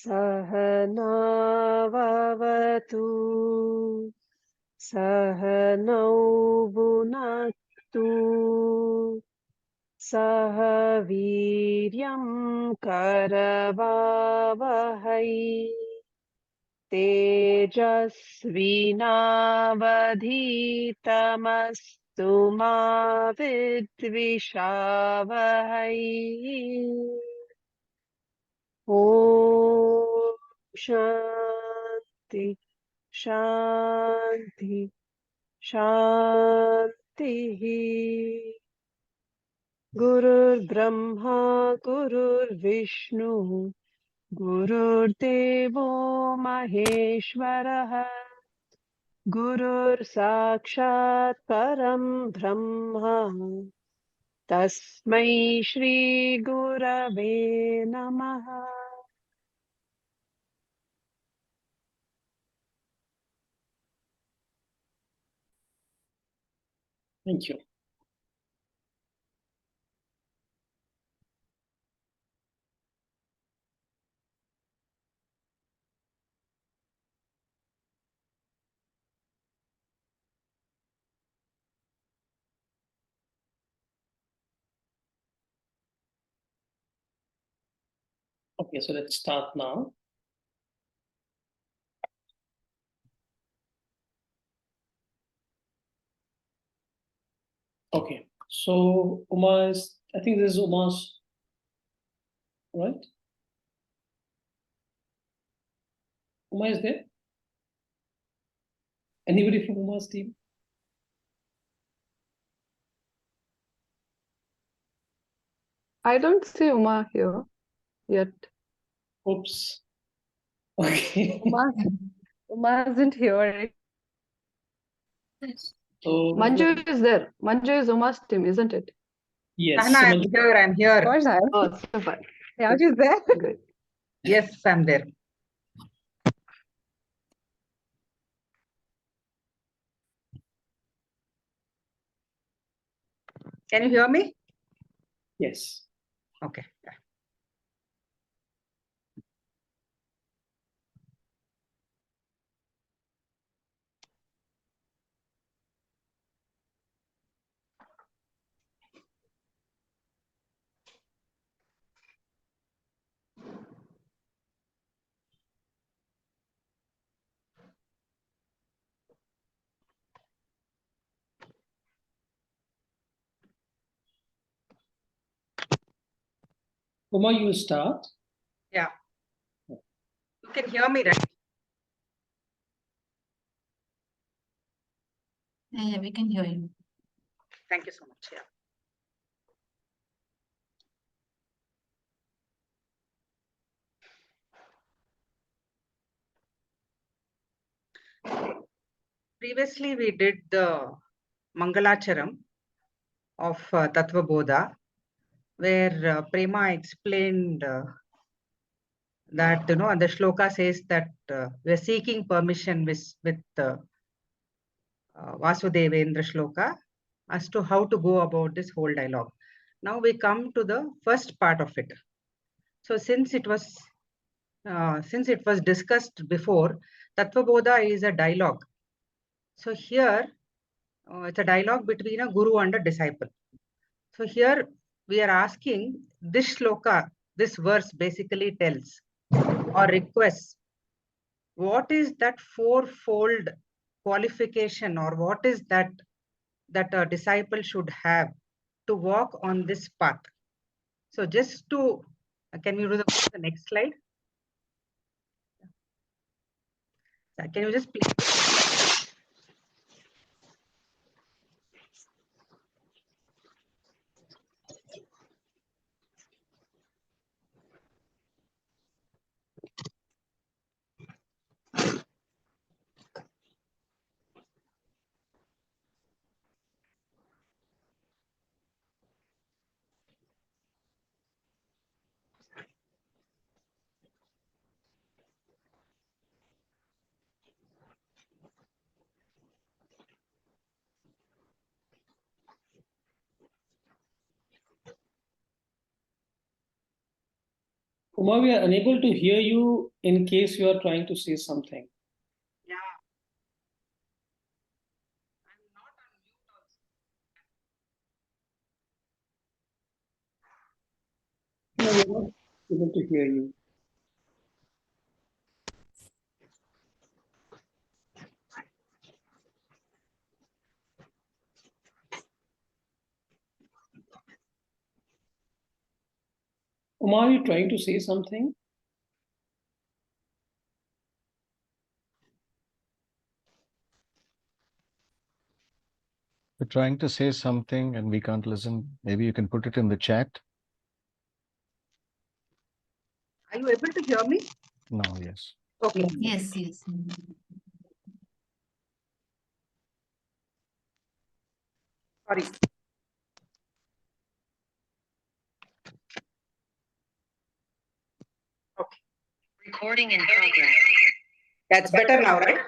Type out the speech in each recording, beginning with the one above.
सहनाववतु सहनौ भुनक्तु सह वीर्यं करवावहै तेजस्विनावधीतमस्तु मा विद्विषावहै ॐ शान्ति शान्ति शान्तिः गुरुर्ब्रह्मा गुरुर्विष्णुः गुरुर्देवो महेश्वरः गुरुर्साक्षात् परं ब्रह्म तस्मै श्रीगुरवे नमः। Thank you. Okay, so let's start now. Okay, so Uma is, I think this is Uma's, right? Uma is there? Anybody from Uma's team? I don't see Uma here yet. Oops. Okay. Uma isn't here. So Manju is there. Manju is Uma's team, isn't it? yes. Anna, so I'm here. I'm here. Of course I am. Oh, super. Yeah, she's there. Good. Yes, I'm there. Can you hear me? Yes. Okay. Yeah. Uma, you start. Yeah. You can hear me, right? Yeah, we can hear you. Thank you so much. Yeah. Previously, we did the Mangalacharam of TattvaBodha, where Prema explained that, and the shloka says that we're seeking permission with Vasudevendra shloka as to how to go about this whole dialogue. Now we come to the first part of it. So since it was discussed before, TattvaBodha is a dialogue. So here it's a dialogue between a guru and a disciple. So here we are asking, this shloka, this verse basically tells or requests, what is that fourfold qualification, or what is that a disciple should have to walk on this path? So just to, can you do the next slide? Can you just please? Uma, we are unable to hear you in case you are trying to say something. Yeah. I'm not on mute also. No, we are not able to hear you. Uma, are you trying to say something? You're trying to say something and we can't listen. Maybe you can put it in the chat. Are you able to hear me? No, yes. Okay. Yes, yes. Sorry. Okay. Recording in progress. That's better now, right?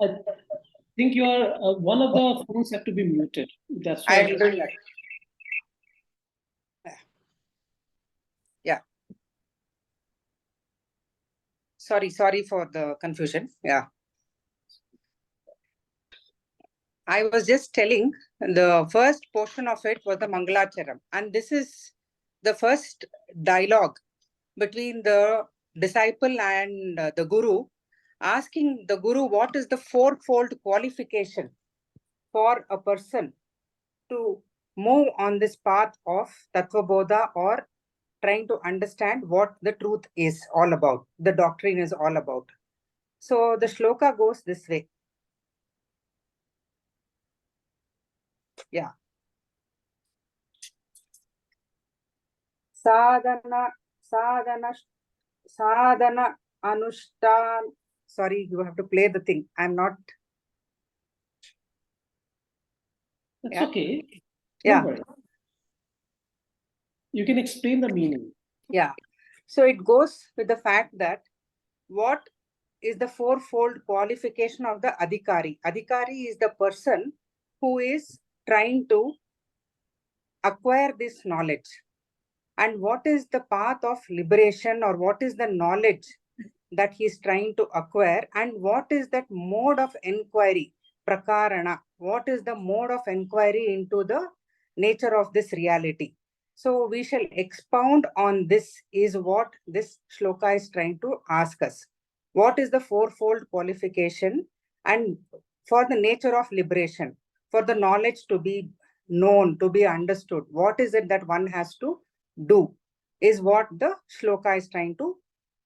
I think you are one of the phones have to be muted. That's why. I'm doing that. Yeah. Sorry for the confusion. Yeah. I was just telling the first portion of it was the Mangalacharam. And this is the first dialogue between the disciple and the Guru, asking the Guru what is the fourfold qualification for a person to move on this path of TattvaBodha or trying to understand what the truth is all about, the doctrine is all about. So the shloka goes this way. Yeah. Sadhana Anushtan. Sorry, you have to play the thing. I'm not. That's Yeah. okay. Yeah. Don't worry. You can explain the meaning. Yeah. So it goes with the fact that what is the fourfold qualification of the adhikari? Adhikari is the person who is trying to acquire this knowledge. And what is the path of liberation, or what is the knowledge that he is trying to acquire, and what is that mode of inquiry, prakarana? What is the mode of inquiry into the nature of this reality? So we shall expound on this, is what this shloka is trying to ask us. What is the fourfold qualification, and for the nature of liberation, for the knowledge to be known, to be understood, what is it that one has to do, is what the shloka is trying to,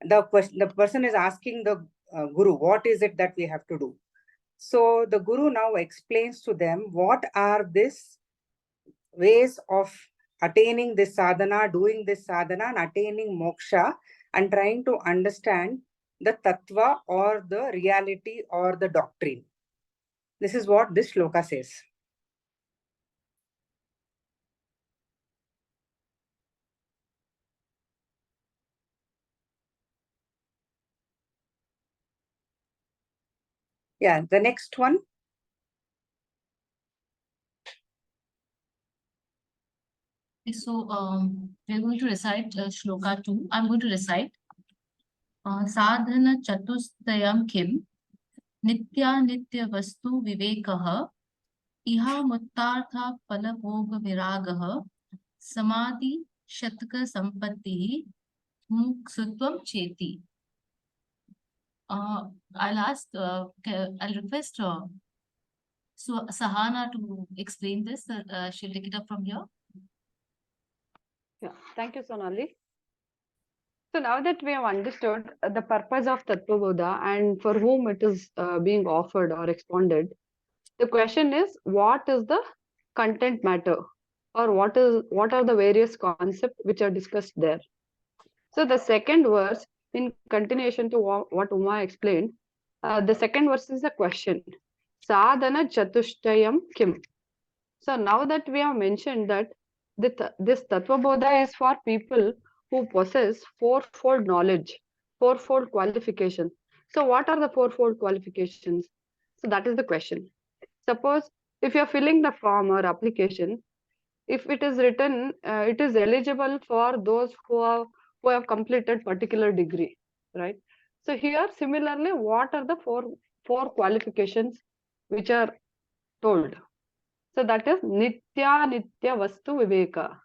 the person is asking the Guru, what is it that we have to do? So the Guru now explains to them what are these ways of attaining this sadhana, doing this sadhana and attaining moksha, and trying to understand the tattva or the reality or the doctrine. This is what this shloka says. Yeah, the next one. So we're going to recite shloka 2. I'm going to recite sadhana chatustayam kim nitya nitya vastu vivekah iha muttartha palabhoga viragah samadhi shatka sampatti muksutvam cheti. I'll ask, I'll request Sahana to explain this. She'll take it up from here. Yeah, thank you, Sonali. So now that we have understood the purpose of TattvaBodha and for whom it is being offered or expounded, the question is, what is the content matter, or what are the various concepts which are discussed there? So the second verse, in continuation to what Uma explained, the second verse is the question: Sadhana chatushtayam kim? So now that we have mentioned that this TattvaBodha is for people who possess fourfold knowledge, fourfold qualification. So what are the fourfold qualifications? So that is the question. Suppose if you are filling the form or application, if it is written, it is eligible for those who have completed particular degree, right? So here, similarly, what are the four qualifications which are told? So that is Nitya Nitya Vastu Viveka.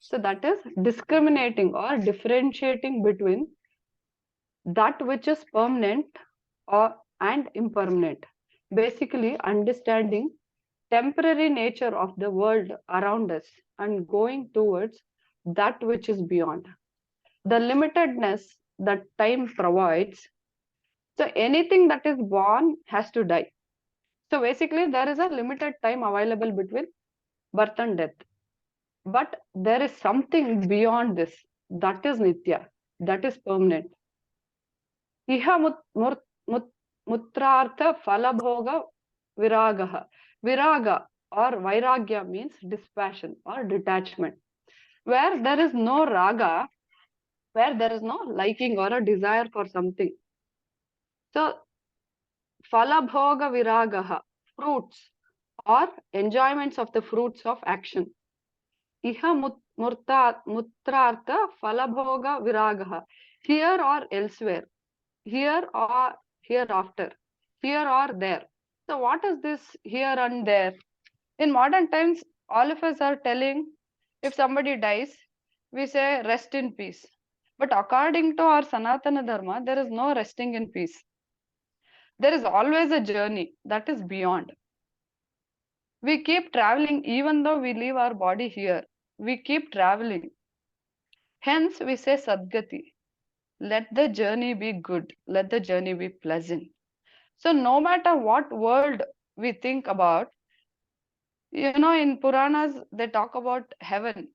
So that is discriminating or differentiating between that which is permanent and impermanent. Basically, understanding temporary nature of the world around us and going towards that which is beyond. The limitedness that time provides. So anything that is born has to die. So basically, there is a limited time available between birth and death. But there is something beyond this. That is Nitya. That is permanent. Iha mutrartha falabhoga viragaha. Viraga or vairagya means dispassion or detachment. Where there is no raga, where there is no liking or a desire for something. So, falabhoga viragaha, fruits or enjoyments of the fruits of action. Iha mutrartha falabhoga viragaha. Here or elsewhere. Here or hereafter. Here or there. So, what is this here and there? In modern times, all of us are telling if somebody dies, we say rest in peace. But according to our Sanatana Dharma, there is no resting in peace. There is always a journey that is beyond. We keep traveling even though we leave our body here. We keep traveling. Hence, we say Sadgati. Let the journey be good. Let the journey be pleasant. So, no matter what world we think about, in Puranas, they talk about heaven.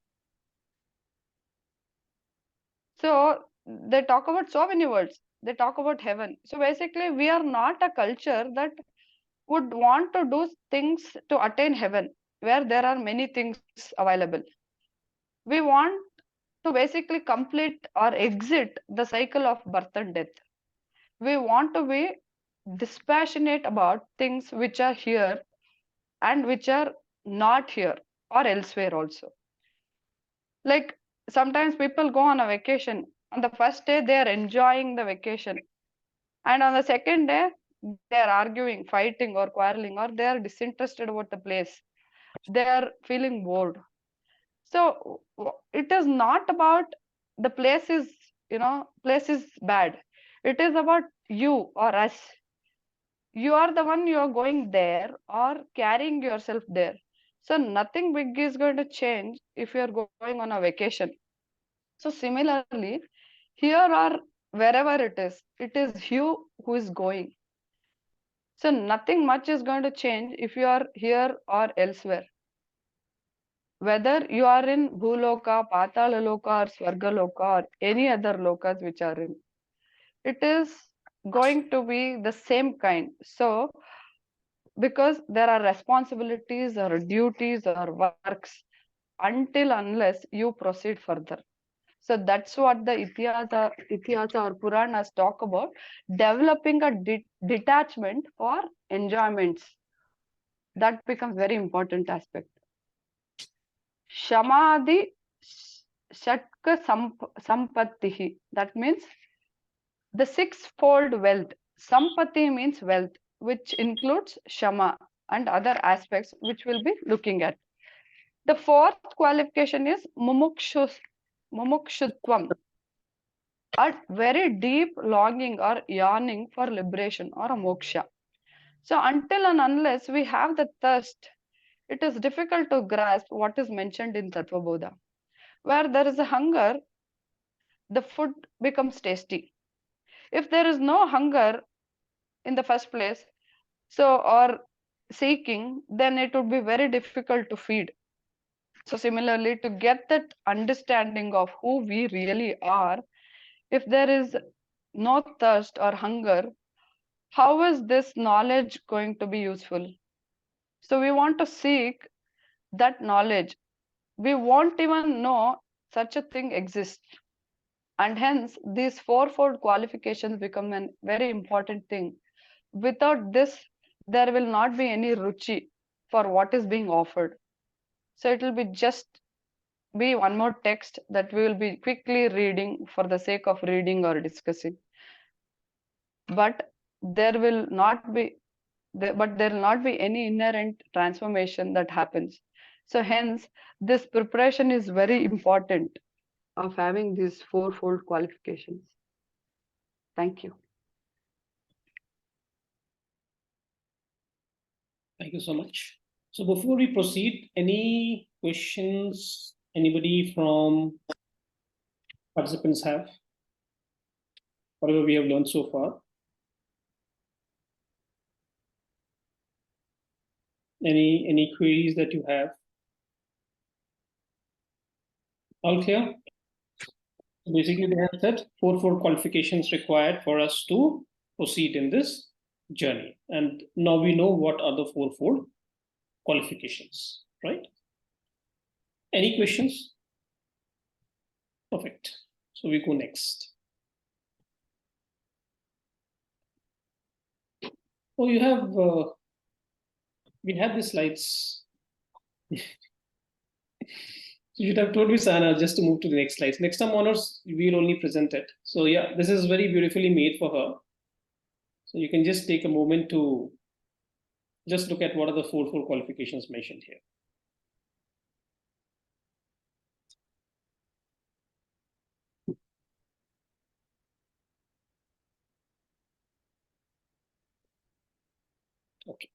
So they talk about so many words. They talk about heaven. So basically, we are not a culture that would want to do things to attain heaven, where there are many things available. We want to basically complete or exit the cycle of birth and death. We want to be dispassionate about things which are here and which are not here or elsewhere also. Like sometimes people go on a vacation. On the first day, they are enjoying the vacation. And on the second day, they are arguing, fighting, or quarreling, or they are disinterested about the place. They are feeling bored. So it is not about the place is bad. It is about you or us. You are the one you are going there or carrying yourself there. So nothing big is going to change if you are going on a vacation. So similarly, here or wherever it is you who is going. So nothing much is going to change if you are here or elsewhere. Whether you are in Bhuloka, Patala Loka, or Swarga Loka, or any other lokas which are in, it is going to be the same kind. So, because there are responsibilities or duties or works until unless you proceed further. So that's what the Ityasa or Puranas talk about, developing a detachment for enjoyments. That becomes very important aspect. Shamadi Shatka Sampattihi. That means the sixfold wealth. Sampatti means wealth, which includes Shama and other aspects which we'll be looking at. The fourth qualification is Mumukshutvam, a very deep longing or yearning for liberation or a moksha. So until and unless we have the thirst, it is difficult to grasp what is mentioned in TattvaBodha. Where there is a hunger, the food becomes tasty. If there is no hunger in the first place, or seeking, then it would be very difficult to feed. So similarly, to get that understanding of who we really are, if there is no thirst or hunger, how is this knowledge going to be useful? So we want to seek that knowledge. We won't even know such a thing exists. And hence, these fourfold qualifications become a very important thing. Without this, there will not be any ruchi for what is being offered. So it will be just be one more text that we will be quickly reading for the sake of reading or discussing. But there will not be any inherent transformation that happens. So hence, this preparation is very important of having these fourfold qualifications. Thank you. Thank you so much. So before we proceed, any questions anybody from participants have? Whatever we have learned so far. Any queries that you have? All clear? Basically, they have said fourfold qualifications required for us to proceed in this journey. And now we know what are the fourfold qualifications, right? Any questions? Perfect. So we go next. Oh, you have, we have the slides. You should have told me, Sana, just to move to the next slides. Next time honors, we'll only present it. So yeah, this is very beautifully made for her. So you can just take a moment to just look at what are the fourfold qualifications mentioned here. Okay.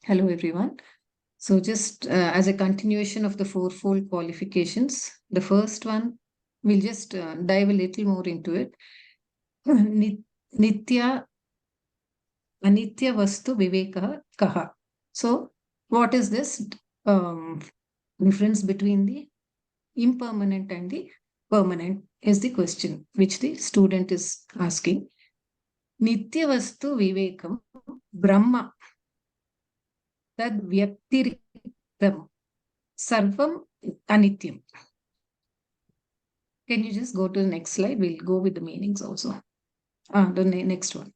Hello, everyone. So just as a continuation of the fourfold qualifications, the first one, we'll just dive a little more into it. Nitya, Anitya Vastu Viveka Kaha. So what is this difference between the impermanent and the permanent is the question which the student is asking. Nitya Vastu Vivekam Brahma Tad Vyaktiriktam Sarvam Anityam. Can you just go to the next slide? We'll go with the meanings also. The next one.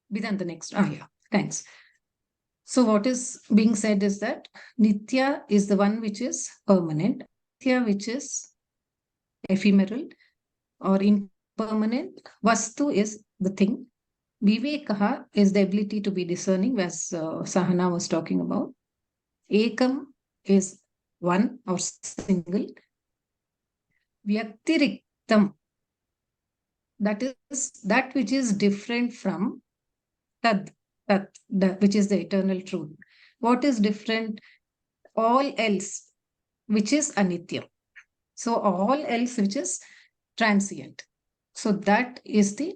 Within the next. Yeah, thanks. So what is being said is that Nitya is the one which is permanent, Nitya which is ephemeral or impermanent, Vastu is the thing, Vivekaha is the ability to be discerning, as Sahana was talking about. Ekam is one or single. Vyaktiriktam, that is that which is different from Tad, which is the eternal truth. What is different? All else, which is Anitya. So all else which is transient. So that is the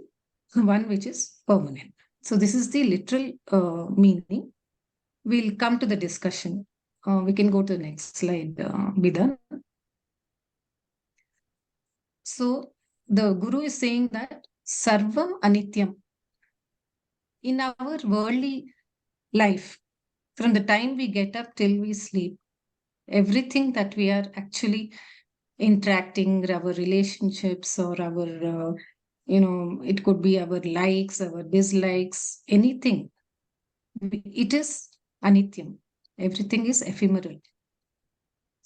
one which is permanent. So this is the literal meaning. We'll come to the discussion. We can go to the next slide, Bidan. So the Guru is saying that Sarvam Anityam. In our worldly life, from the time we get up till we sleep, everything that we are actually interacting, our relationships or our, it could be our likes, our dislikes, anything, it is anityam. Everything is ephemeral,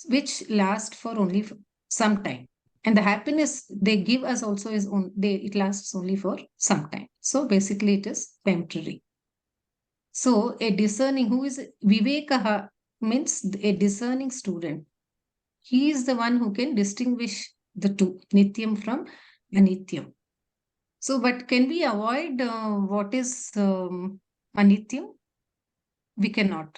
which lasts for only some time. And the happiness they give us also is it lasts only for some time. So basically it is temporary. So a discerning, who is Vivekaha, means a discerning student. He is the one who can distinguish the two, Nityam from Anityam. So, but can we avoid what is Anityam? We cannot.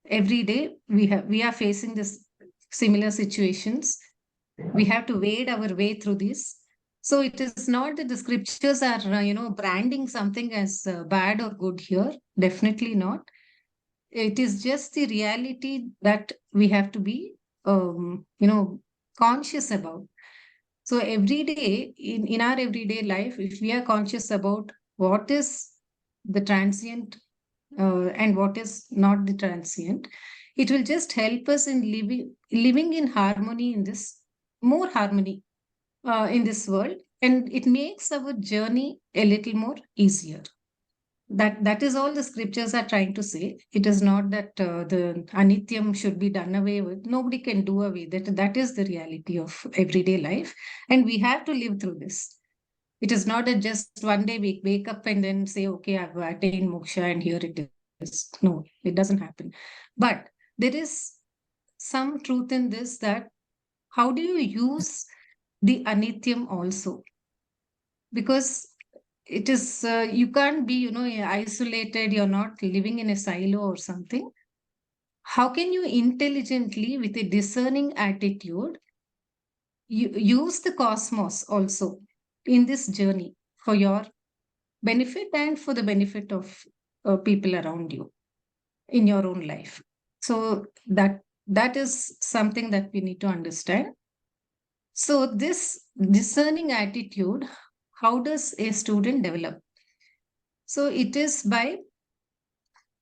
Every day we are facing this similar situations. We have to wade our way through this. So it is not that the scriptures are, branding something as bad or good here. Definitely not. It is just the reality that we have to be, conscious about. So every day, in our everyday life, if we are conscious about what is the transient and what is not the transient, it will just help us in living in harmony in this more harmony in this world, and it makes our journey a little more easier. That is all the scriptures are trying to say. It is not that the anityam should be done away with. Nobody can do away that. That is the reality of everyday life, and we have to live through this. It is not that just one day we wake up and then say, okay, I've attained moksha and here it is. No, it doesn't happen. But there is some truth in this, that how do you use the anityam also? Because it is, you can't be, isolated, you're not living in a silo or something. How can you intelligently, with a discerning attitude, use the cosmos also in this journey for your benefit and for the benefit of people around you in your own life? So that is something that we need to understand. So this discerning attitude, how does a student develop? So it is by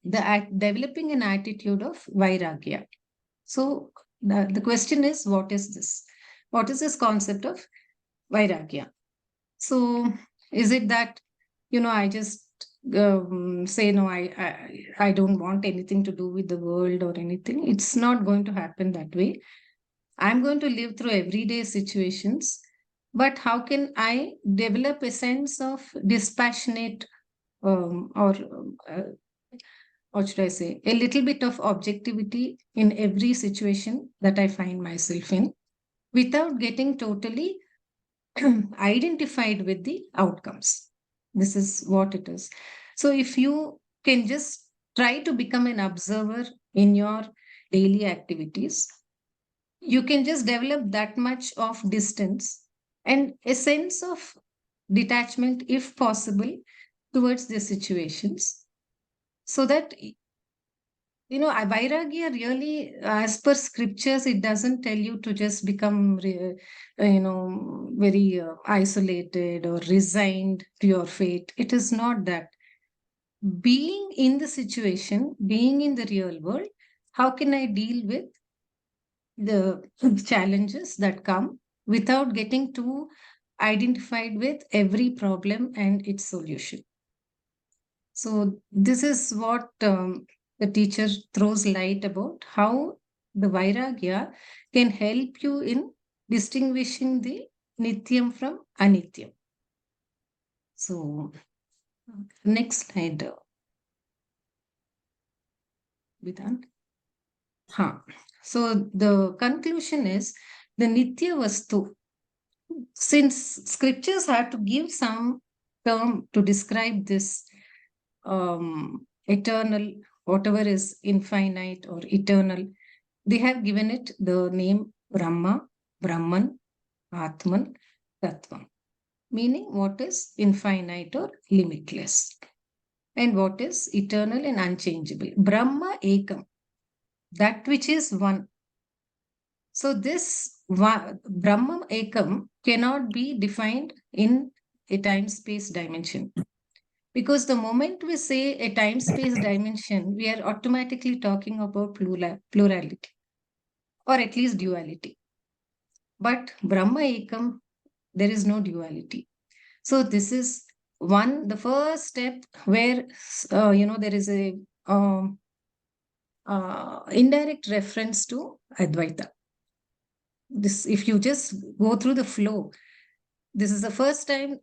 developing an attitude of vairagya. So the question is, what is this? What is this concept of vairagya? So is it that, I just say, no, I don't want anything to do with the world or anything? It's not going to happen that way. I'm going to live through everyday situations, but how can I develop a sense of dispassionate or what should I say, a little bit of objectivity in every situation that I find myself in, without getting totally identified with the outcomes? This is what it is. So if you can just try to become an observer in your daily activities, you can just develop that much of distance and a sense of detachment, if possible, towards the situations, so that vairagya really, as per scriptures, it doesn't tell you to just become very isolated or resigned to your fate. It is not that. Being in the situation, being in the real world, how can I deal with the challenges that come without getting too identified with every problem and its solution? So this is what the teacher throws light about, how the vairagya can help you in distinguishing the nityam from anityam. So next slide, Vidhan. So the conclusion is, the nitya vastu, since scriptures have to give some term to describe this eternal, whatever is infinite or eternal, they have given it the name Brahma, Brahman, Atman, Tattvam, meaning what is infinite or limitless, and what is eternal and unchangeable. Brahma Ekam, that which is one. So this Brahma Ekam cannot be defined in a time-space dimension. Because the moment we say a time-space dimension, we are automatically talking about plurality, or at least duality. But Brahma Ekam, there is no duality. So this is the first step where, there is a indirect reference to Advaita. This, if you just go through the flow, this is the first time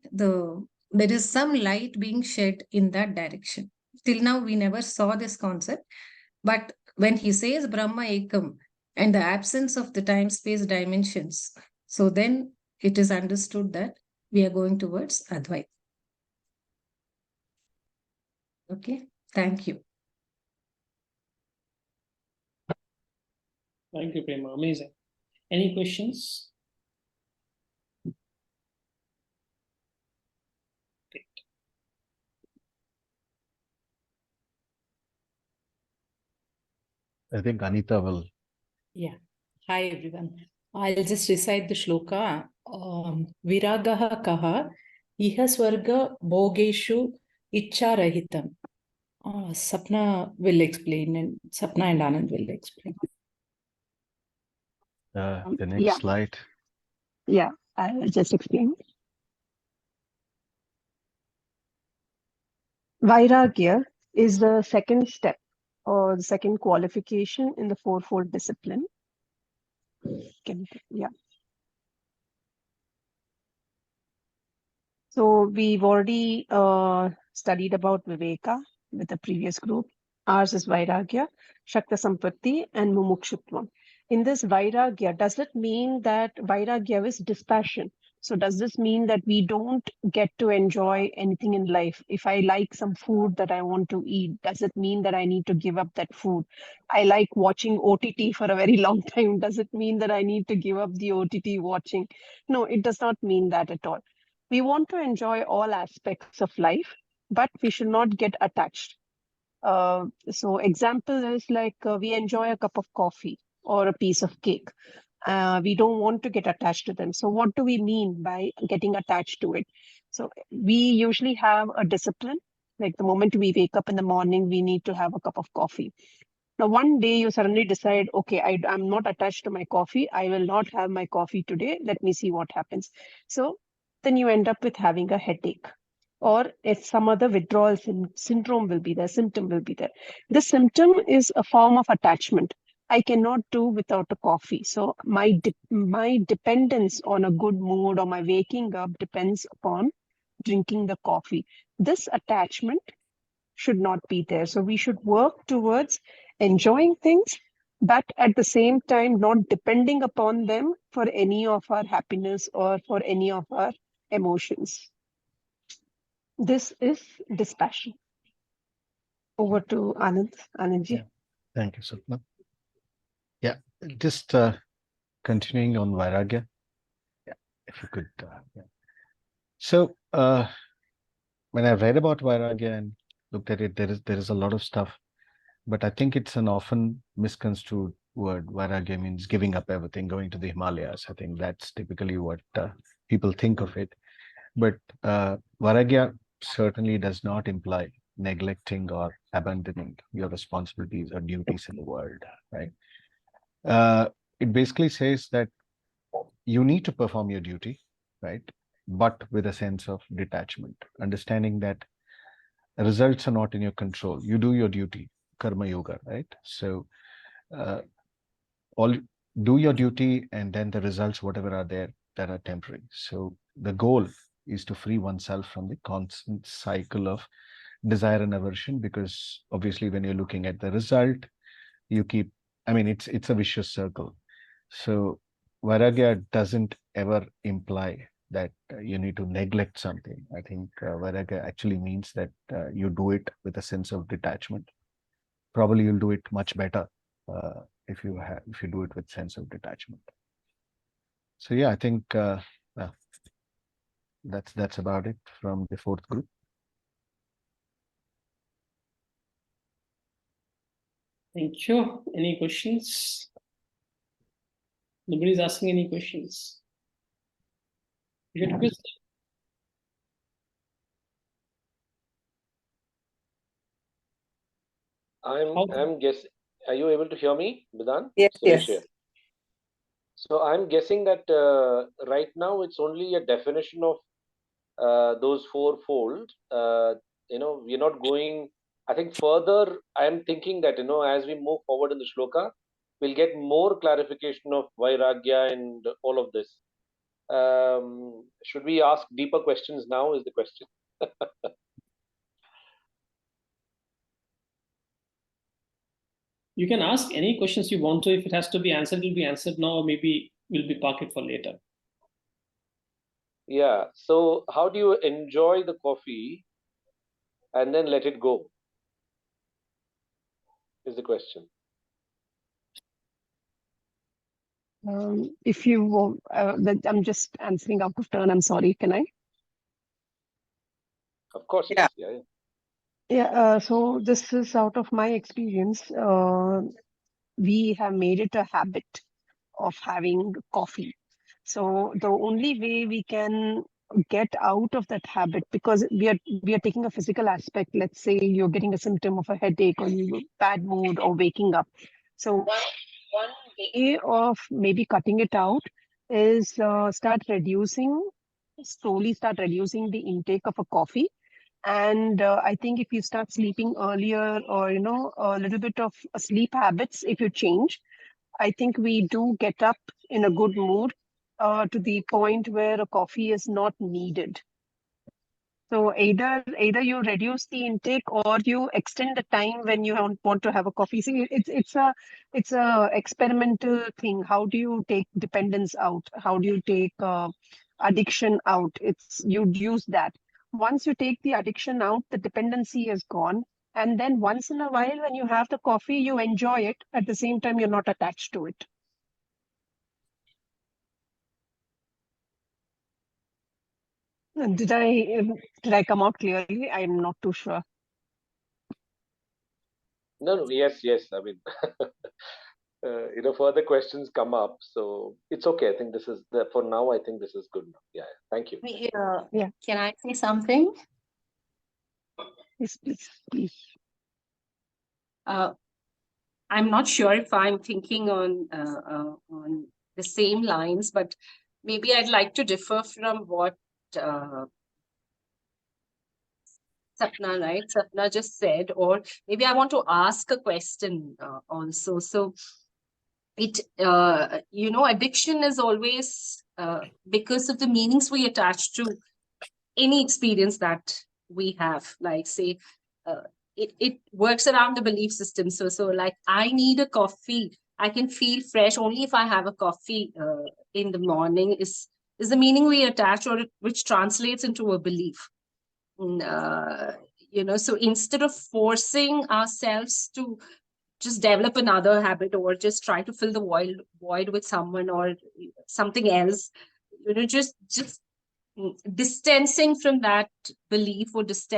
there is some light being shed in that direction. Till now, we never saw this concept. But when he says Brahma Ekam and the absence of the time-space dimensions, so then it is understood that we are going towards Advaita. Okay, thank you. Thank you, Prema. Amazing. Any questions? Great. I think Anita will. Yeah. Hi, everyone. I'll just recite the shloka. Viragaha kaha iha swarga bhogeshu icha rahitam. Sapna will explain, and Sapna and Anand will explain. The next slide. Yeah, I'll just explain. Vairagya is the second step or the second qualification in the fourfold discipline. Yeah. So we've already studied about Viveka with the previous group. Ours is Vairagya, Shakta Sampatti, and Mumukshutvam. In this Vairagya, does it mean that Vairagya is dispassion? So does this mean that we don't get to enjoy anything in life? If I like some food that I want to eat, does it mean that I need to give up that food? I like watching OTT for a very long time. Does it mean that I need to give up the OTT watching? No, it does not mean that at all. We want to enjoy all aspects of life, but we should not get attached. So example is like we enjoy a cup of coffee or a piece of cake. We don't want to get attached to them. So what do we mean by getting attached to it? So we usually have a discipline. Like the moment we wake up in the morning, we need to have a cup of coffee. Now, one day you suddenly decide, okay, I'm not attached to my coffee. I will not have my coffee today. Let me see what happens. So then you end up with having a headache. Or if some other withdrawal syndrome will be there, symptom will be there. The symptom is a form of attachment. I cannot do without a coffee. So my dependence on a good mood or my waking up depends upon drinking the coffee. This attachment should not be there. So we should work towards enjoying things, but at the same time, not depending upon them for any of our happiness or for any of our emotions. This is dispassion. Over to Anand. Anandji. Yeah. Thank you, Sapna. Yeah, just continuing on Vairagya. Yeah, if you could. Yeah. So when I read about Vairagya and looked at it, there is a lot of stuff, but I think it's an often misconstrued word. Vairagya means giving up everything, going to the Himalayas. I think that's typically what people think of it. But Vairagya certainly does not imply neglecting or abandoning your responsibilities or duties in the world, right? It basically says that you need to perform your duty, right? But with a sense of detachment, understanding that results are not in your control. You do your duty, karma yoga, right? So all do your duty, and then the results, whatever are there, that are temporary. So the goal is to free oneself from the constant cycle of desire and aversion, because obviously when you're looking at the result, you keep, I mean, it's a vicious circle. So Vairagya doesn't ever imply that you need to neglect something. I think Vairagya actually means that you do it with a sense of detachment. Probably you'll do it much better if you do it with sense of detachment. So yeah, I think that's about it from the fourth group. Thank you. Any questions? Nobody's asking any questions. You get quiz. I'm guessing. Are you able to hear me, Bidan? Yes, Suresh yes. here. So I'm guessing that right now it's only a definition of those fourfold. We're not going. I think further. I'm thinking that as we move forward in the shloka, we'll get more clarification of Vairagya and all of this. Should we ask deeper questions now? Is the question. You can ask any questions you want to. If it has to be answered, it will be answered now, or maybe we'll be park it for later. Yeah. So how do you enjoy the coffee and then let it go? Is the question. If you want, I'm just answering out of turn. I'm sorry. Can I? Of course. Yeah. Yeah. Yeah. So this is out of my experience. We have made it a habit of having coffee. So the only way we can get out of that habit, because we are taking a physical aspect. Let's say you're getting a symptom of a headache or you bad mood or waking up. So one way of maybe cutting it out is slowly start reducing the intake of a coffee. And I think if you start sleeping earlier, or a little bit of sleep habits, if you change, I think we do get up in a good mood to the point where a coffee is not needed. So either you reduce the intake or you extend the time when you want to have a coffee. See, it's a experimental thing. How do you take dependence out? How do you take addiction out? You'd use that. Once you take the addiction out, the dependency is gone. And then once in a while, when you have the coffee, you enjoy it. At the same time, you're not attached to it. Did I come out clearly? I'm not too sure. No, yes. I mean, further questions come up, so it's okay. I think this is for now. I think this is good enough. Yeah. Thank you. Yeah. Can I say something? Yes, please. I'm not sure if I'm thinking on the same lines, but maybe I'd like to differ from what Sapna, right? Sapna just said, or maybe I want to ask a question also. So addiction is always because of the meanings we attach to any experience that we have. Like, say, it works around the belief system. So like, I need a coffee. I can feel fresh only if I have a coffee in the morning is the meaning we attach, or which translates into a belief. So instead of forcing ourselves to just develop another habit, or just try to fill the void with someone or something else, just distancing from that belief, or just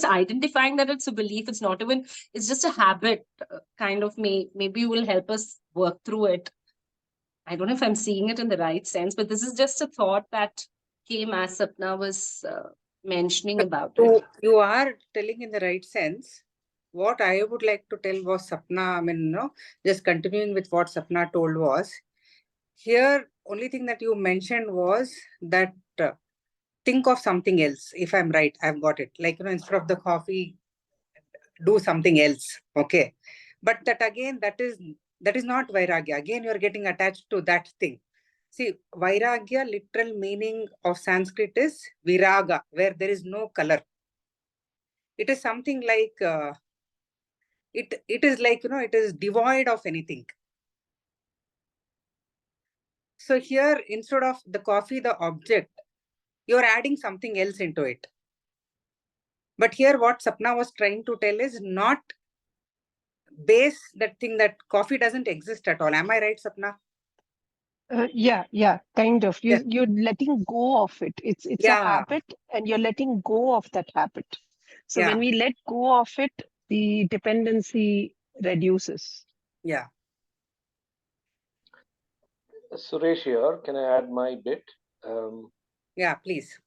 identifying that it's a belief. It's not even, it's just a habit, kind of. Maybe will help us work through it. I don't know if I'm seeing it in the right sense, but this is just a thought that came as Sapna was mentioning about it. So you are telling in the right sense. What I would like to tell was Sapna, I mean, just continuing with what Sapna told was, here, only thing that you mentioned was that think of something else. If I'm right, I've got it. Like, instead of the coffee, do something else. Okay. But that again, that is not Vairagya. Again, you're getting attached to that thing. See, Vairagya, literal meaning of Sanskrit is Viraga, where there is no color. It is something like, it is like, it is devoid of anything. So here, instead of the coffee, the object, you're adding something else into it. But here, what Sapna was trying to tell is not base that thing that coffee doesn't exist at all. Am I right, Sapna? Yeah, kind of. Yeah. You're letting go of it. It's a habit, and you're letting go of that habit. So when we let go of it, the dependency reduces. Yeah. Suresh here. Can I add my bit? Yeah, please.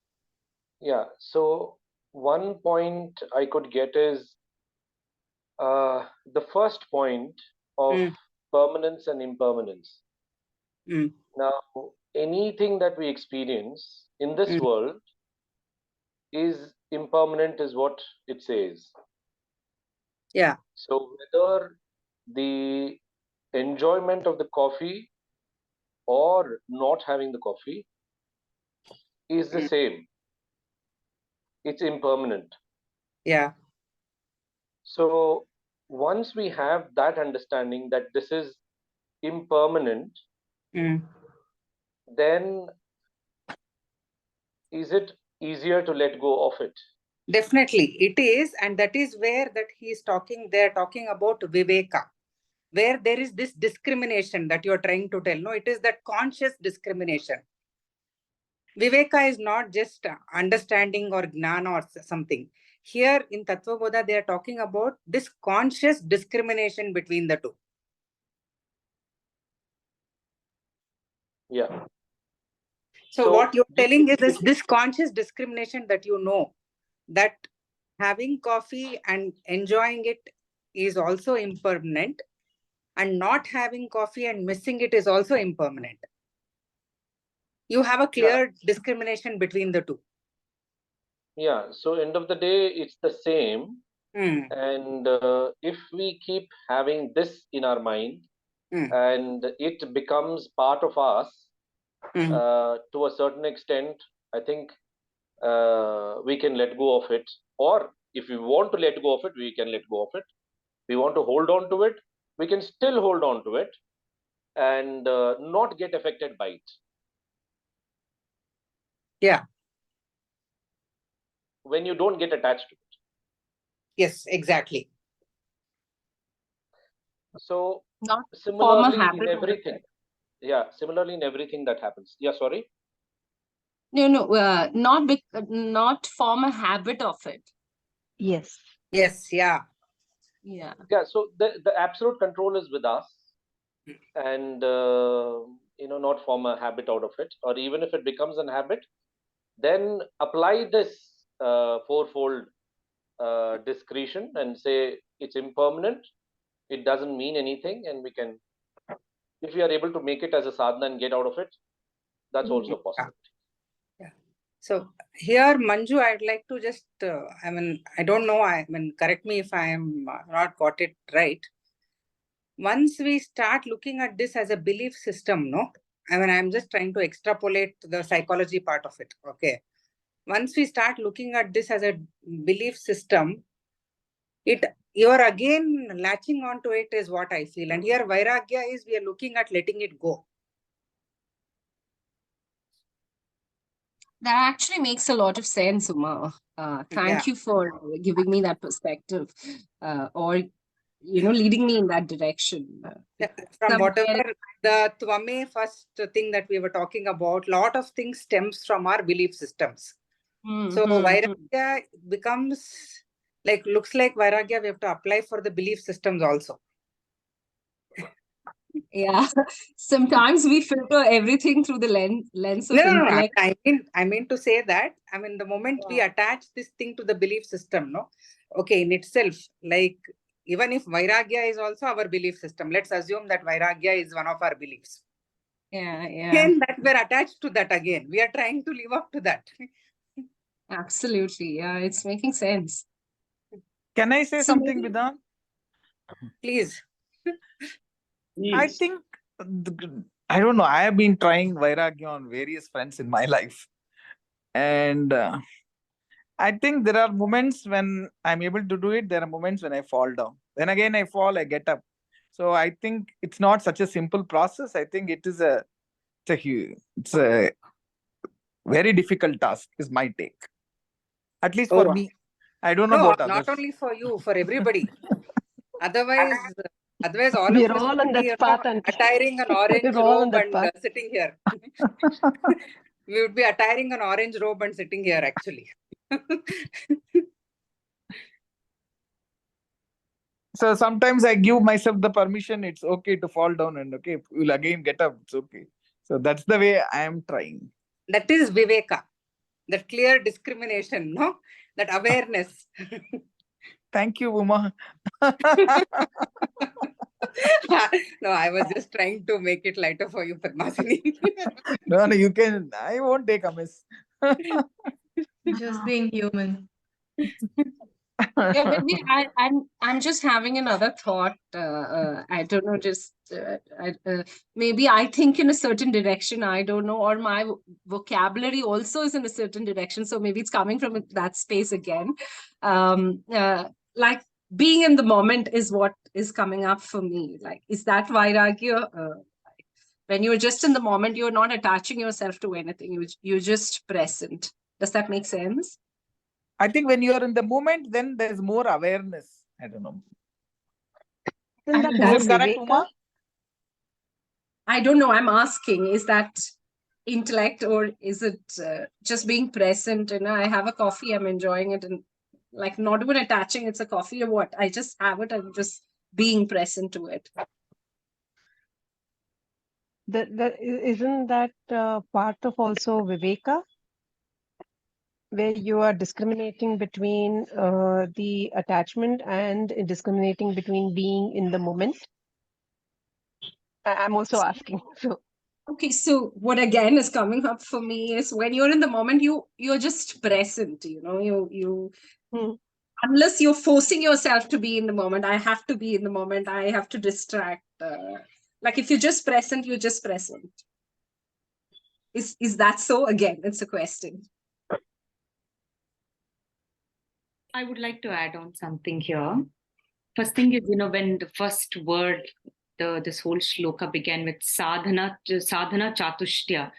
Yeah. So one point I could get is the first point of permanence and impermanence. Now, anything that we experience in this world is impermanent, is what it says. Yeah. So whether the enjoyment of the coffee or not having the coffee is the same. It's impermanent. Yeah. So once we have that understanding that this is impermanent, then is it easier to let go of it? Definitely, it is. And that is where that they're talking about Viveka, where there is this discrimination that you're trying to tell. No, it is that conscious discrimination. Viveka is not just understanding or gnana or something. Here in TattvaBodha, they are talking about this conscious discrimination between the two. Yeah. So what you're telling is this conscious discrimination that that having coffee and enjoying it is also impermanent, and not having coffee and missing it is also impermanent. You have a clear discrimination between the two. Yeah. So end of the day, it's the same. Hmm. And if we keep having this in our mind, Hmm. and it becomes part of us Hmm. to a certain extent, I think we can let go of it. Or if we want to let go of it, we can let go of it. We want to hold on to it, we can still hold on to it and not get affected by it. Yeah. When you don't get attached to it. Yes, exactly. So Not form a similarly in habit of everything. it. Yeah, similarly in everything that happens. Yeah, sorry. No, not form a habit of it. Yes. Yes, yeah. Yeah. Yeah, so the absolute control is with us, and not form a habit out of it. Or even if it becomes an habit, then apply this fourfold discretion and say it's impermanent, it doesn't mean anything, and we can, if we are able to make it as a sadhana and get out of it, that's also possible. Yeah. So here, Manju, I'd like to just, I don't know, correct me if I am not got it right. Once we start looking at this as a belief system, no? I'm just trying to extrapolate the psychology part of it, okay? Once we start looking at this as a belief system, you're again latching onto it is what I feel. And here, Vairagya is we are looking at letting it go. That actually makes a lot of sense, Uma. Thank you for giving me that perspective, or leading me in that direction. From whatever the Tvame first thing that we were talking about, lot of things stems from our belief systems. So Vairagya becomes looks like Vairagya we have to apply for the belief systems also. Yeah, sometimes we filter everything through the lens of intellect. I mean to say that, the moment we attach this thing to the belief system, no? Okay, in itself, even if Vairagya is also our belief system, let's assume that Vairagya is one of our beliefs. Yeah. Again, that we're attached to that again. We are trying to live up to that. Absolutely. Yeah, it's making sense. Can I say something, Vidhan? Please. I think, I don't know, I have been trying Vairagya on various fronts in my life. And I think there are moments when I'm able to do it. There are moments when I fall down. Then again, I fall, I get up. So I think it's not such a simple process. I think it's a very difficult task, is my take. At least for me. I don't know about others. Not only for you, for everybody. Otherwise, all We're of us all on would be, that path, and attiring an orange we're all on robe that and path. sitting here. We would be attiring an orange robe and sitting here, actually. So sometimes I give myself the permission. It's okay to fall down, and okay, we'll again get up. It's okay. So that's the way I am trying. That is Viveka. That clear discrimination, no? That awareness. Thank you, Uma. No, I was just trying to make it lighter for you, Padmasini. No, you can. I won't take a miss. Just being human. Yeah, but I'm just having another thought. I don't know, maybe I think in a certain direction. I don't know, or my vocabulary also is in a certain direction. So maybe it's coming from that space again. Like being in the moment is what is coming up for me. Like, is that Vairagya? When you're just in the moment, you're not attaching yourself to anything. You're just present. Does that make sense? I think when you are in the moment, then there's more awareness. I don't know. Isn't that Is more it correct, Viveka? Uma? I don't know. I'm asking, is that intellect or is it just being present? And I have a coffee, I'm enjoying it, and like not even attaching it's a coffee or what. I just have it, I'm just being present to it. Isn't that part of also Viveka, where you are discriminating between the attachment and discriminating between being in the moment? I'm also asking. So Okay, so what again is coming up for me is when you're in the moment, you're just present, you unless you're forcing yourself to be in the moment, I have to be in the moment, I have to distract. Like if you're just present, you're just present. Is that so? Again, it's a question. I would like to add on something here. First thing is, when the first word, this whole shloka began with sadhana chatushtya.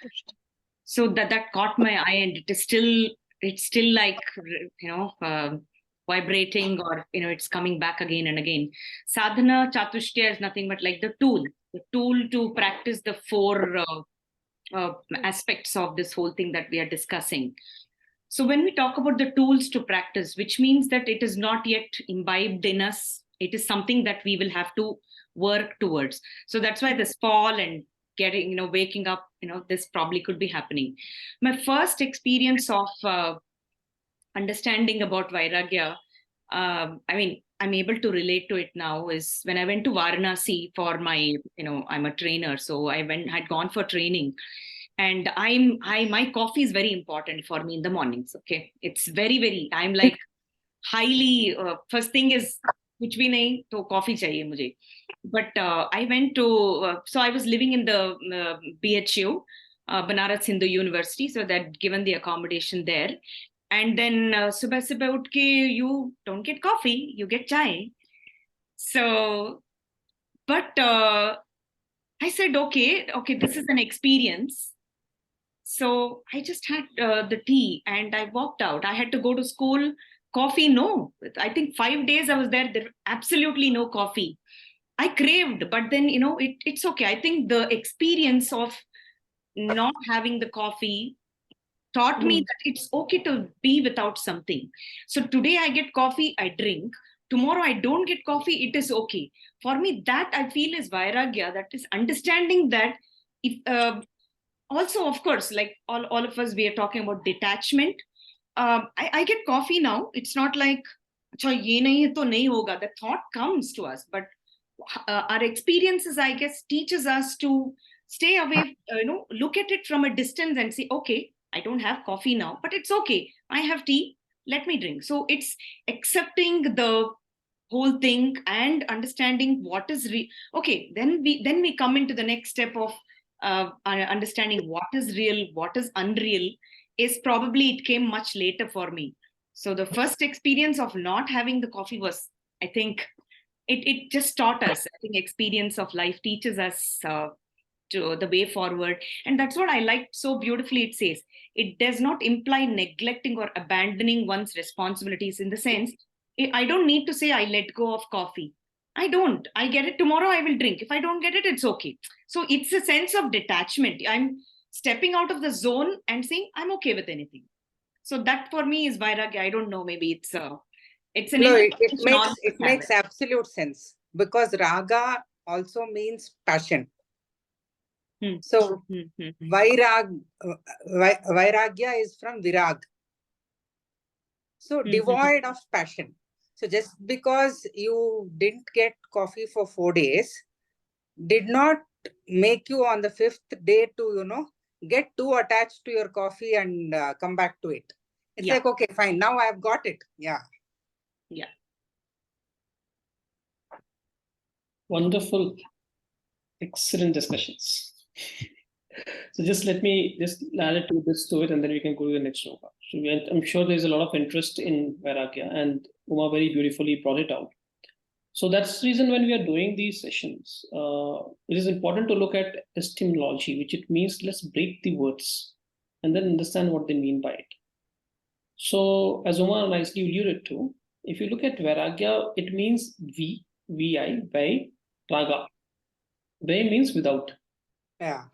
So that caught my eye, and it's still like, vibrating, or, it's coming back again and again. Sadhana chatushtya is nothing but like the tool to practice the four aspects of this whole thing that we are discussing. So when we talk about the tools to practice, which means that it is not yet imbibed in us, it is something that we will have to work towards. So that's why this fall and getting, waking up, this probably could be happening. My first experience of understanding about Vairagya, I'm able to relate to it now, is when I went to Varanasi for my, I'm a trainer. So I had gone for training. And my coffee is very important for me in the mornings. Okay, it's very, very, I'm like highly, first thing is kuch bhi nahi to coffee chahiye mujhe. But I went to, so I was living in the BHU, Banaras Hindu University, so that given the accommodation there. And then subah uthe ke, you don't get coffee, you get chai. So, but I said, okay, this is an experience. So I just had the tea and I walked out. I had to go to school. Coffee, no. I think 5 days I was there. There absolutely no coffee. I craved, but then, it's okay. I think the experience of not having the coffee taught me that it's okay to be without something. So today I get coffee, I drink. Tomorrow I don't get coffee, it is okay. For me, that I feel is Vairagya. That is understanding that if also, of course, like all of us, we are talking about detachment. I get coffee now. It's not like, "Achha, ye nahi hai to nahi hoga." The thought comes to us, but our experiences, I guess, teaches us to stay away, look at it from a distance and say, okay, I don't have coffee now, but it's okay. I have tea. Let me drink. So it's accepting the whole thing and understanding what is okay. Then we come into the next step of understanding what is real, what is unreal. Is probably it came much later for me. So the first experience of not having the coffee was, I think, it just taught us. I think experience of life teaches us to the way forward, and that's what I like so beautifully. It says it does not imply neglecting or abandoning one's responsibilities. In the sense, I don't need to say I let go of coffee. I don't. I get it tomorrow, I will drink. If I don't get it, it's okay. So it's a sense of detachment. I'm stepping out of the zone and saying I'm okay with anything. So that for me is Vairagya. I don't know, maybe it's an it makes absolute sense, because raga also means passion. So vairagya is from virag. So devoid of passion. So just because you didn't get coffee for 4 days did not make you on the 5th day to, get too attached to your coffee and come back to it. It's like, okay, fine, now I've got it. Yeah. Wonderful. Excellent discussions. So just let me just add it to it, and then we can go to the next sloka. So I'm sure there's a lot of interest in Vairagya, and Uma very beautifully brought it out. So that's the reason when we are doing these sessions, it is important to look at epistemology, which it means let's break the words and then understand what they mean by it. So as Uma nicely alluded to, if you look at Vairagya, it means V-I, Vai, Raga. Vai means without. Yeah.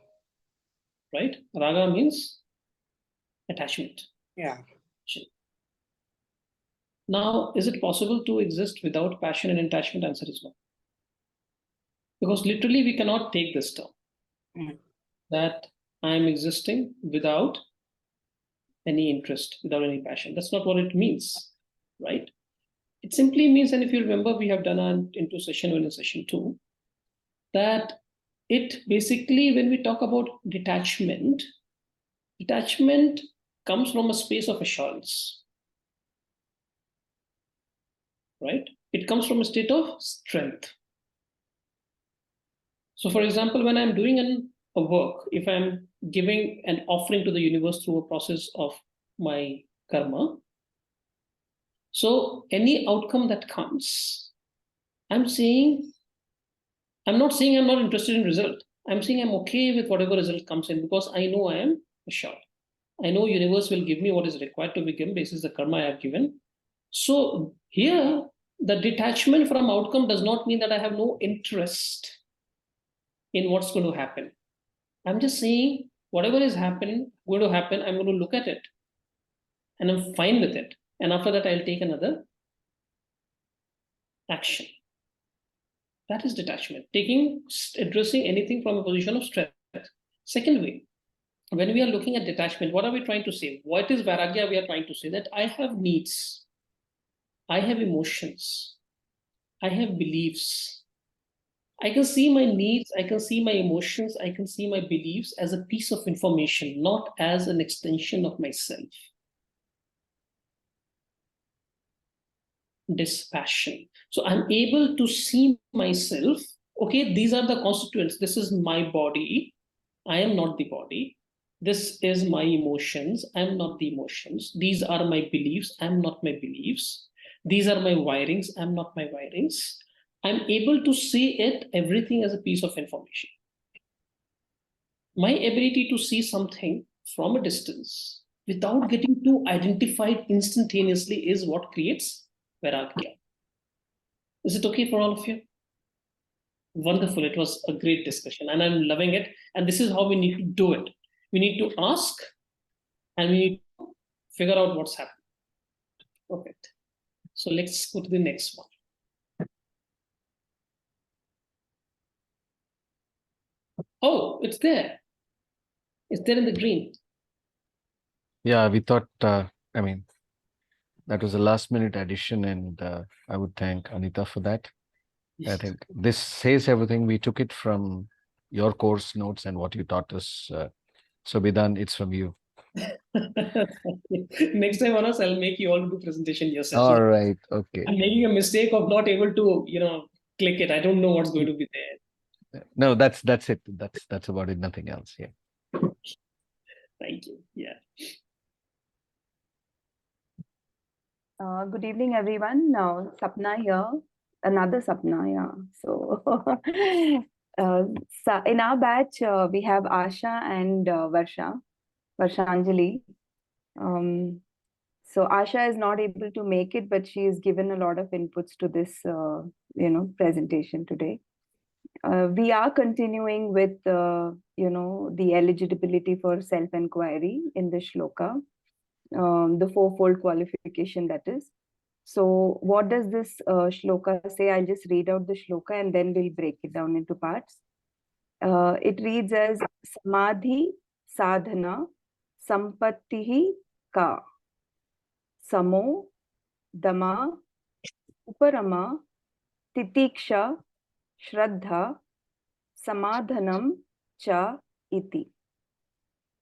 Right? Raga means attachment. Yeah. Now, is it possible to exist without passion and attachment? Answer is no. Because literally we cannot take this term that I am existing without any interest, without any passion. That's not what it means, right? It simply means, and if you remember, we have done into session 1 and session 2, that it basically, when we talk about detachment, detachment comes from a space of assurance, right? It comes from a state of strength. So for example, when I'm doing a work, if I'm giving an offering to the universe through a process of my karma, so any outcome that comes, I'm not saying I'm not interested in result. I'm saying I'm okay with whatever result comes in because I know I am assured. I know universe will give me what is required to be given basis the karma I have given. So here, the detachment from outcome does not mean that I have no interest in what's going to happen. I'm just saying whatever is going to happen, I'm going to look at it and I'm fine with it. And after that, I'll take another action. That is detachment, addressing anything from a position of strength. Second way, when we are looking at detachment, what are we trying to say? What is Vairagya? We are trying to say that I have needs, I have emotions, I have beliefs. I can see my needs, I can see my emotions, I can see my beliefs as a piece of information, not as an extension of myself. Dispassion. So I'm able to see myself, okay, these are the constituents. This is my body. I am not the body. This is my emotions. I'm not the emotions. These are my beliefs. I'm not my beliefs. These are my wirings. I'm not my wirings. I'm able to see everything as a piece of information. My ability to see something from a distance without getting too identified instantaneously is what creates Vairagya. Is it okay for all of you? Wonderful. It was a great discussion and I'm loving it. And this is how we need to do it. We need to ask and we need to figure out what's happening. Perfect. So let's go to the next one. Oh, it's there. It's there in the green. Yeah, we thought, I mean, that was a last minute addition and I would thank Anita for that. I think this says everything. We took it from your course notes and what you taught us. So Bidan, it's from you. Next time, Anas, I'll make you all do presentation yourself. All right. Okay. I'm making a mistake of not able to, click it. I don't know what's going to be there. No, that's it. That's about it. Nothing else. Yeah. Thank you. Yeah. Good evening, everyone. Sapna here, another Sapna, yeah. So, in our batch, we have Asha and Varshanjali. So Asha is not able to make it, but she has given a lot of inputs to this, presentation today. We are continuing with, the eligibility for self-inquiry in the shloka. The fourfold qualification, that is. So what does this shloka say? I'll just read out the shloka and then we'll break it down into parts. It reads as Samadhi Sadhana Sampattihi Ka Samo Dama Uparama Titiksha Shraddha Samadhanam Cha Iti.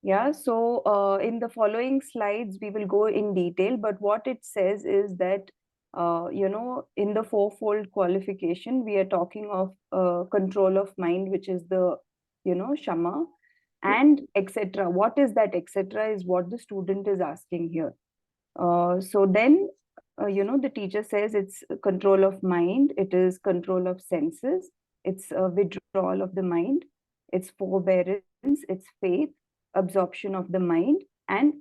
Yeah, so in the following slides, we will go in detail, but what it says is that, in the fourfold qualification, we are talking of control of mind, which is the, Shama, and etc. What is that etc. is what the student is asking here. So then, the teacher says it's control of mind, it is control of senses, it's a withdrawal of the mind, it's forbearance, it's faith, absorption of the mind, and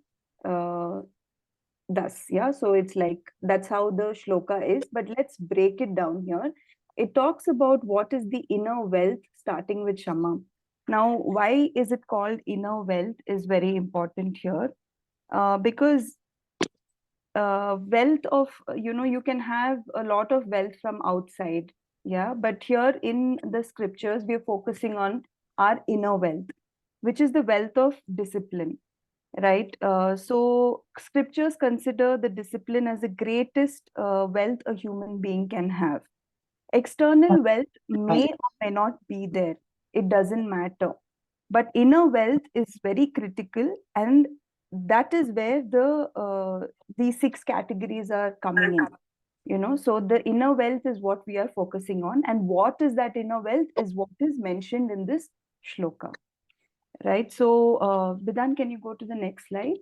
thus, yeah. So it's like, that's how the shloka is, but let's break it down here. It talks about what is the inner wealth, starting with Shama. Now, why is it called inner wealth is very important here, because wealth of, you can have a lot of wealth from outside, yeah, but here in the scriptures, we are focusing on our inner wealth, which is the wealth of discipline, right? So scriptures consider the discipline as the greatest wealth a human being can have. External wealth may or may not be there. it doesn't matter. But inner wealth is very critical, and that is where these 6 categories are coming in. So the inner wealth is what we are focusing on, and what is that inner wealth is what is mentioned in this shloka, right? So Bidan, can you go to the next slide?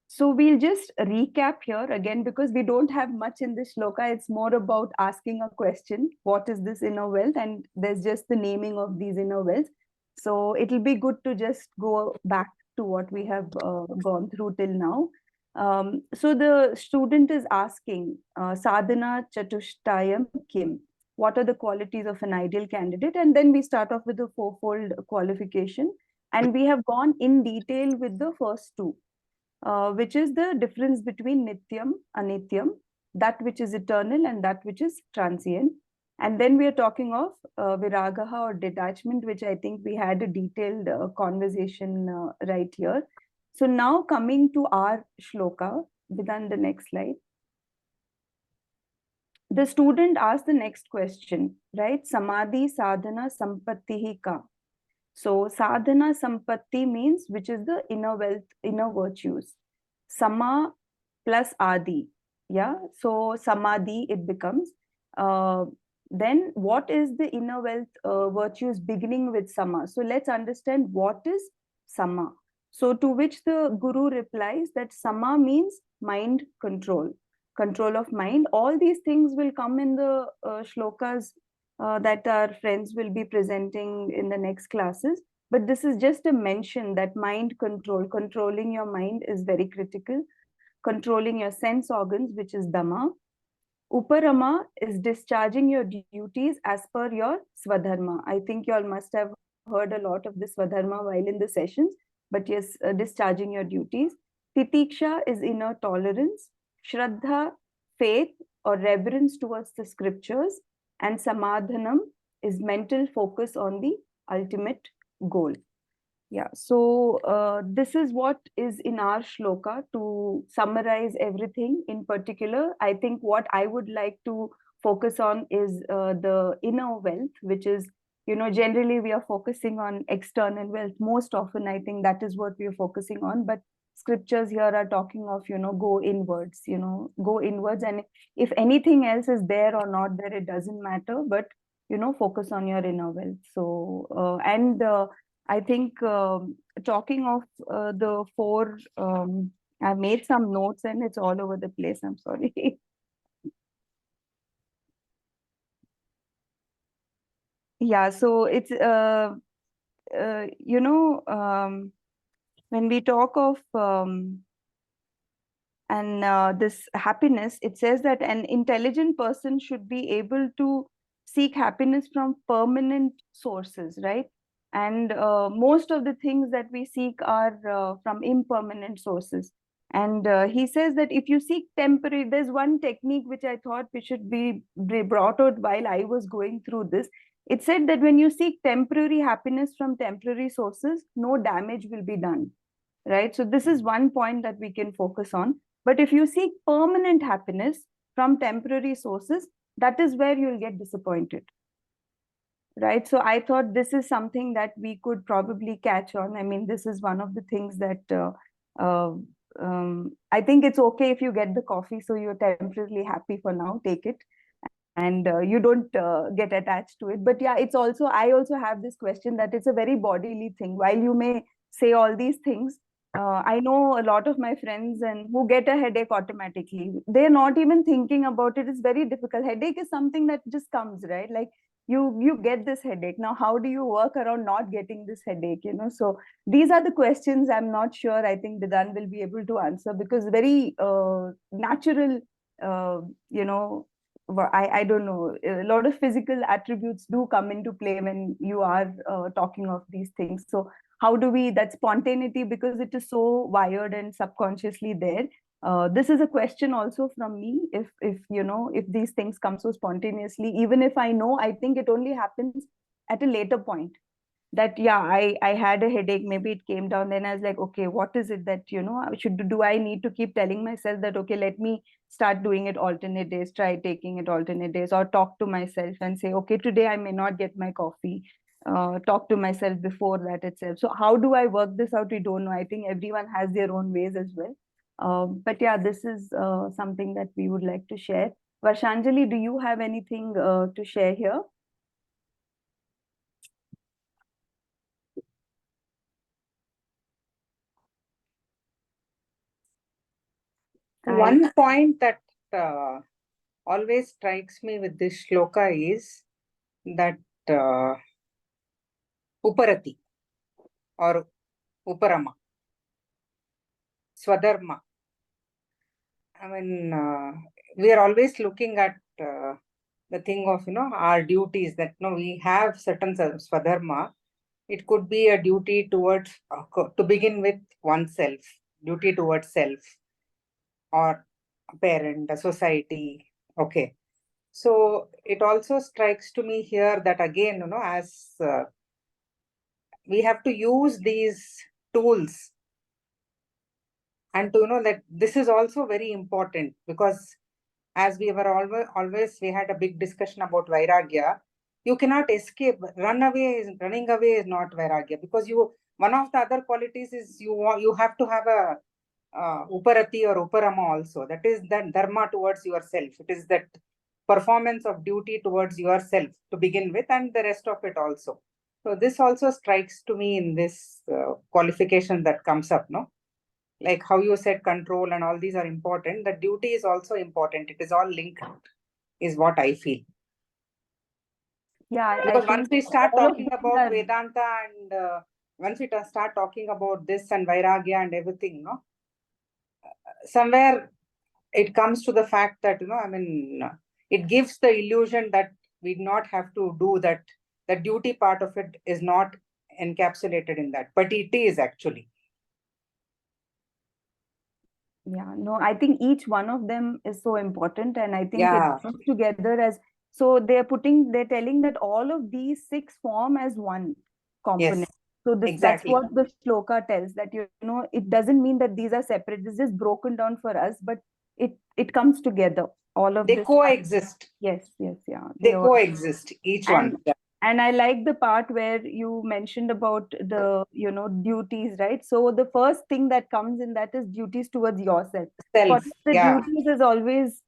So we'll just recap here again, because we don't have much in this shloka. It's more about asking a question, what is this inner wealth? And there's just the naming of these inner wealth. So it'll be good to just go back to what we have gone through till now. So the student is asking, sadhana chatushtayam kim? What are the qualities of an ideal candidate? And then we start off with the 4-fold qualification. And we have gone in detail with the first 2. Which is the difference between nityam, anityam, that which is eternal and that which is transient. And then we are talking of viragaha or detachment, which I think we had a detailed conversation right here. So now coming to our shloka, Bidan, the next slide. The student asked the next question, right? Samadhi sadhana sampattihi ka. So sadhana sampatti means which is the inner wealth, inner virtues. Sama plus adi. Yeah. So samadhi it becomes. Then what is the inner wealth virtues beginning with sama? So let's understand what is sama. So to which the guru replies that sama means mind control, control of mind. All these things will come in the shlokas that our friends will be presenting in the next classes. But this is just a mention that mind control, controlling your mind is very critical. Controlling your sense organs, which is dhamma. Uparama is discharging your duties as per your swadharma. I think you all must have heard a lot of this swadharma while in the sessions, but yes, discharging your duties. Titiksha is inner tolerance. Shraddha, faith or reverence towards the scriptures. And samadhanam is mental focus on the ultimate goal. Yeah, so this is what is in our shloka. To summarize everything in particular, I think what I would like to focus on is the inner wealth, which is, generally we are focusing on external wealth. Most often, I think that is what we are focusing on. But scriptures here are talking of, go inwards, go inwards. And if anything else is there or not there, it doesn't matter. But, focus on your inner wealth. So, I think talking of the 4, I've made some notes and it's all over the place. I'm sorry. Yeah, so it's, when we talk of this happiness, it says that an intelligent person should be able to seek happiness from permanent sources, right? And most of the things that we seek are from impermanent sources. And he says that if you seek temporary, there's one technique which I thought we should be brought out while I was going through this. It said that when you seek temporary happiness from temporary sources, no damage will be done, right? So this is one point that we can focus on. But if you seek permanent happiness from temporary sources, that is where you'll get disappointed, right? So I thought this is something that we could probably catch on. I mean, this is one of the things that I think it's okay if you get the coffee, so you're temporarily happy for now, take it. And you don't get attached to it. But yeah, it's also, I also have this question that it's a very bodily thing. While you may say all these things, I know a lot of my friends and who get a headache automatically. They're not even thinking about it. It's very difficult. Headache is something that just comes, right? Like you get this headache. Now, how do you work around not getting this headache? So these are the questions I'm not sure. I think Bidan will be able to answer, because very natural, I don't know, a lot of physical attributes do come into play when you are talking of these things. So how do we, that spontaneity, because it is so wired and subconsciously there. This is a question also from me. If these things come so spontaneously, even if I know, I think it only happens at a later point. that, yeah, I had a headache, maybe it came down, then I was like, okay, what is it that, I need to keep telling myself that, okay, let me start doing it alternate days, try taking it alternate days, or talk to myself and say, okay, today I may not get my coffee, talk to myself before that itself. So how do I work this out? We don't know. I think everyone has their own ways as well. But yeah, this is something that we would like to share. Varshanjali, do you have anything to share here? One point that always strikes me with this shloka is that Uparati or Uparama, Swadharma. I mean, we are always looking at the thing of, our duties, that, we have certain Swadharma. It could be a duty towards, to begin with, oneself, duty towards self, or a parent, a society. Okay. So it also strikes to me here that, again, as we have to use these tools, and to know that this is also very important, because as we were always we had a big discussion about Vairagya. You cannot escape. Running away is not Vairagya, because one of the other qualities is you have to have a Uparati or Uparama also. That is that dharma towards yourself. It is that performance of duty towards yourself to begin with, and the rest of it also. So this also strikes to me in this qualification that comes up, no? Like how you said, control and all these are important. The duty is also important. It is all linked, is what I feel. Yeah, because once we start talking about Vedanta, and once we start talking about this and Vairagya and everything, no, somewhere it comes to the fact that, it gives the illusion that we not have to do that. The duty part of it is not encapsulated in that, but it is actually. Yeah, no, I think each one of them is so important, and I think it comes together as, so they're telling that all of these 6 form as one component. Yes, so exactly. That's what the shloka tells, that, it doesn't mean that these are separate. This is broken down for us, but it comes together. All of they this coexist. Yes, yeah. They coexist, each one. And I like the part where you mentioned about the, duties, right? So the first thing that comes in that is duties towards yourself. Self, the duties is always,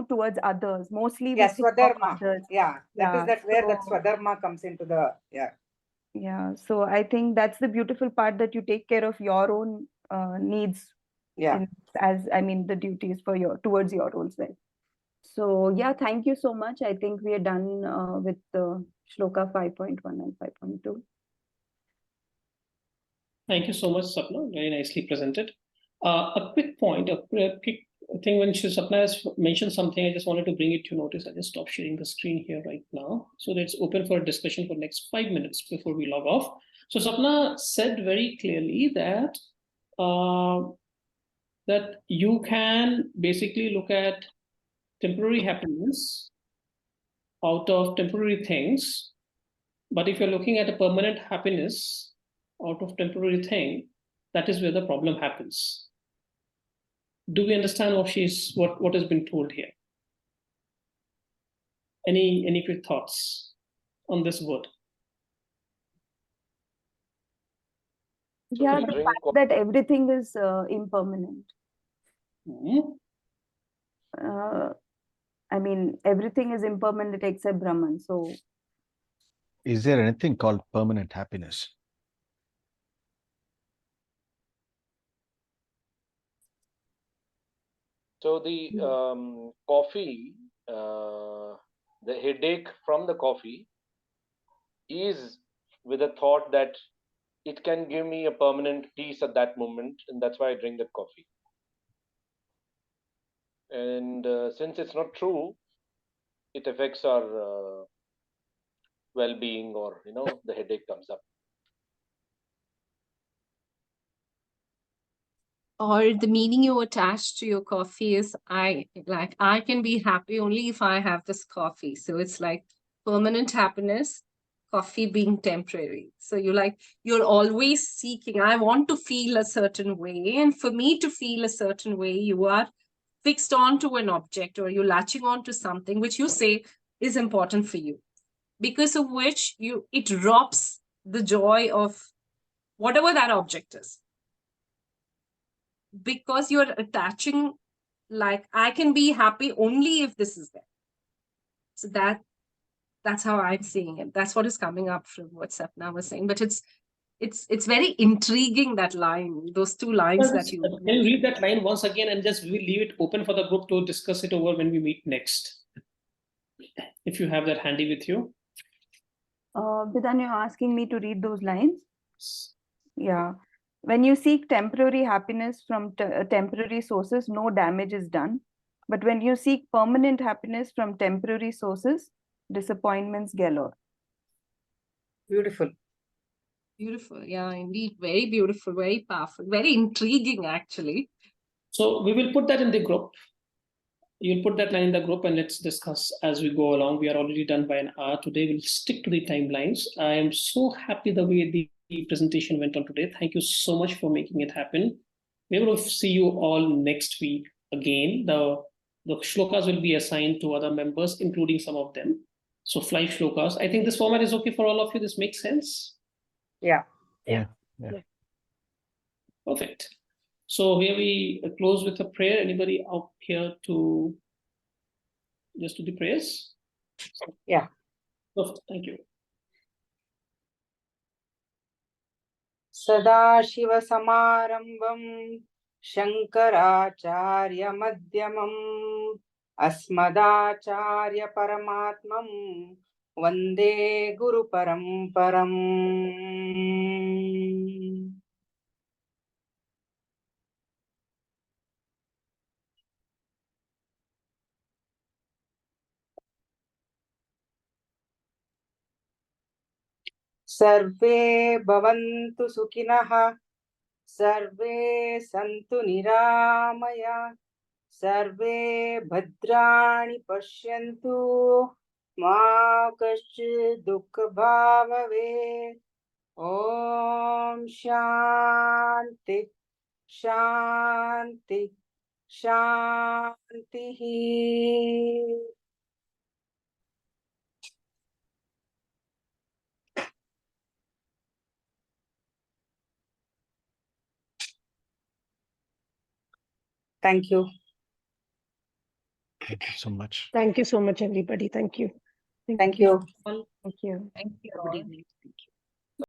towards others, mostly we think of others. That is where that Swadharma comes into the, Yeah, so I think that's the beautiful part, that you take care of your own needs. The duties for towards your own self. So yeah, thank you so much. I think we are done with Shloka 5.1 and 5.2. Thank you so much, Sapna. Very nicely presented. A quick point, a quick thing, when Sapna has mentioned something, I just wanted to bring it to notice. I just stopped sharing the screen here right now, so that it's open for discussion for next 5 minutes before we log off. So Sapna said very clearly that that you can basically look at temporary happiness out of temporary things, but if you're looking at a permanent happiness out of temporary thing, that is where the problem happens. Do we understand what has been told here? Any quick thoughts on this word? Yeah, the fact that everything is impermanent. Everything is impermanent except Brahman. So, is there anything called permanent happiness? So the coffee, the headache from the coffee is with a thought that it can give me a permanent peace at that moment, and that's why I drink that coffee. And since it's not true, it affects our well-being, or the headache comes up. Or the meaning you attach to your coffee is, I can be happy only if I have this coffee. So it's like permanent happiness coffee being temporary. So you're always seeking, I want to feel a certain way. And for me to feel a certain way, you are fixed onto an object, or you're latching on to something which you say is important for you, because of which it robs the joy of whatever that object is. Because you're attaching, like, I can be happy only if this is there. So that's how I'm seeing it. That's what is coming up from what Sapna was saying. But it's very intriguing, that line, those two lines that you Can you read that line once again, and just we'll leave it open for the group to discuss it over when we meet next, if you have that handy with you. Bidan, you're asking me to read those lines? Yeah. When you seek temporary happiness from temporary sources, no damage is done. But when you seek permanent happiness from temporary sources, disappointments galore. Beautiful. Beautiful. Yeah, indeed. Very beautiful, very powerful, very intriguing, actually. So we will put that in the group. You'll put that line in the group and let's discuss as we go along. We are already done by an hour today. We'll stick to the timelines. I am so happy the way the presentation went on today. Thank you so much for making it happen. We will see you all next week again. The shlokas will be assigned to other members, including some of them. So fly shlokas. I think this format is okay for all of you. This makes sense. Yeah. Yeah. Perfect. So here we close with a prayer. Anybody out here to just do the prayers? Yeah. Perfect. Thank you. Sadashivasamarambam Shankaracharya Madhyamam Asmadacharya Paramatmam Vande Guru Paramparam. Sarve Bhavantu Sukhinah Sarve Santu Niramaya Sarve Bhadrani Pashyantu Ma Kaschid Dukha Bhavave. Om Shanti Shanti Shanti. Thank you. Thank you so much. Thank you so much, everybody. Thank you. Thank you. Thank you. Thank you. Good evening.